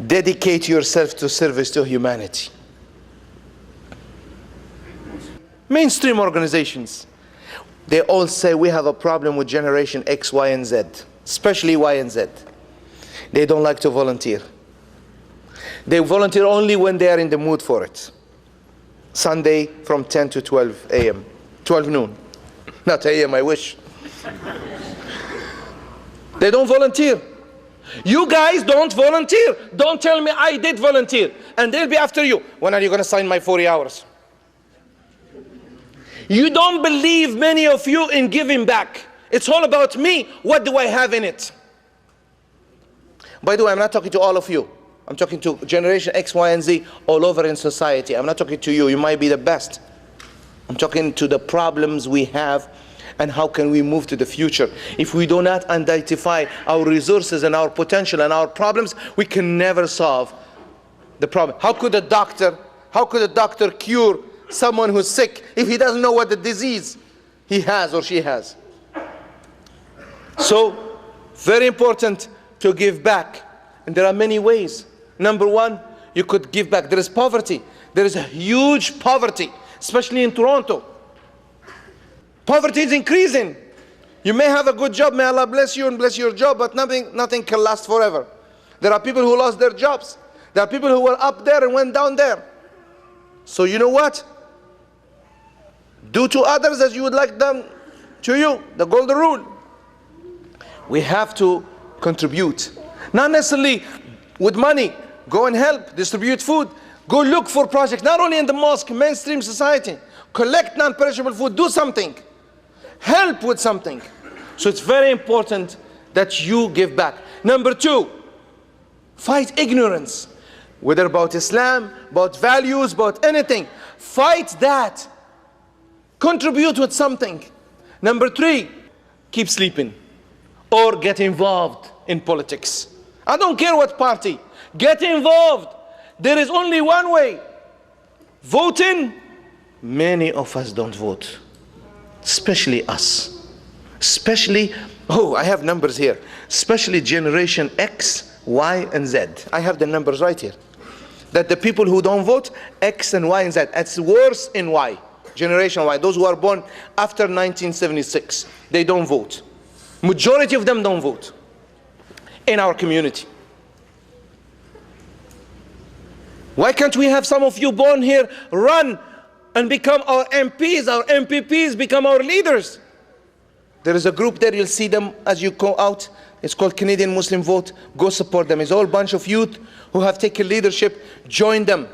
Dedicate yourself to service to humanity. Mainstream organizations, they all say we have a problem with generation X, Y, and Z, especially Y and Z. They don't like to volunteer. They volunteer only when they are in the mood for it. Sunday from 10 to 12 a.m., 12 noon. Not a.m., I wish. They don't volunteer. You guys don't volunteer. Don't tell me I did volunteer. And they'll be after you. When are you going to sign my 40 hours? You don't believe, many of you, in giving back. It's all about me. What do I have in it? By the way, I'm not talking to all of you. I'm talking to generation X, Y, and Z all over in society. I'm not talking to you. You might be the best. I'm talking to the problems we have and how can we move to the future. If we do not identify our resources and our potential and our problems, we can never solve the problem. How could a doctor cure someone who's sick if he doesn't know what the disease he has or she has? So, very important to give back. And there are many ways. Number one, you could give back. There is poverty. There is a huge poverty, especially in Toronto. Poverty is increasing. You may have a good job, may Allah bless you and bless your job, but nothing can last forever. There are people who lost their jobs. There are people who were up there and went down there. So you know what? Do to others as you would like them to you. The golden rule. We have to contribute. Not necessarily with money. Go and help, distribute food. Go look for projects, not only in the mosque, mainstream society. Collect non-perishable food, do something. Help with something. So it's very important that you give back. Number two, fight ignorance. Whether about Islam, about values, about anything. Fight that. Contribute with something. Number three, keep sleeping. Or get involved in politics. I don't care what party. Get involved. There is only one way. Voting. Many of us don't vote. Especially us. Especially, oh, I have numbers here. Especially generation X, Y, and Z. I have the numbers right here. That the people who don't vote, X and Y and Z. It's worse in Y. Generation Y. Those who are born after 1976. They don't vote. Majority of them don't vote. In our community. Why can't we have some of you born here run and become our MPs, our MPPs, become our leaders? There is a group there, you'll see them as you go out. It's called Canadian Muslim Vote. Go support them. It's all a bunch of youth who have taken leadership. Join them.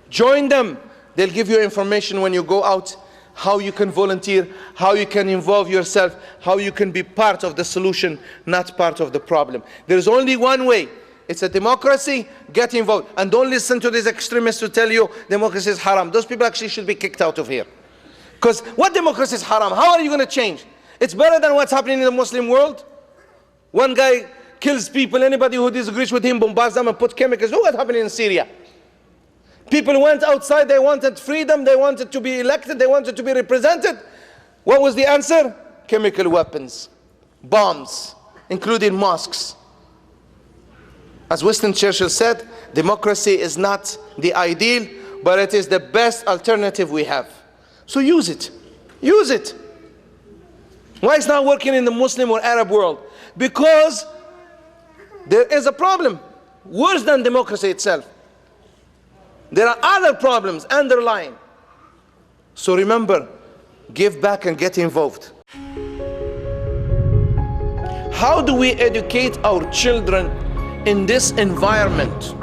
Join them. They'll give you information when you go out, how you can volunteer, how you can involve yourself, how you can be part of the solution, not part of the problem. There's only one way. It's a democracy. Get involved. And don't listen to these extremists who tell you democracy is haram. Those people actually should be kicked out of here. Because what democracy is haram? How are you going to change? It's better than what's happening in the Muslim world. One guy kills people. Anybody who disagrees with him bombards them and put chemicals. Look what's happening in Syria. People went outside. They wanted freedom. They wanted to be elected. They wanted to be represented. What was the answer? Chemical weapons. Bombs. Including mosques. As Winston Churchill said, democracy is not the ideal, but it is the best alternative we have. So use it. Use it. Why it's not working in the Muslim or Arab world? Because there is a problem worse than democracy itself. There are other problems underlying. So remember, give back and get involved. How do we educate our children in this environment?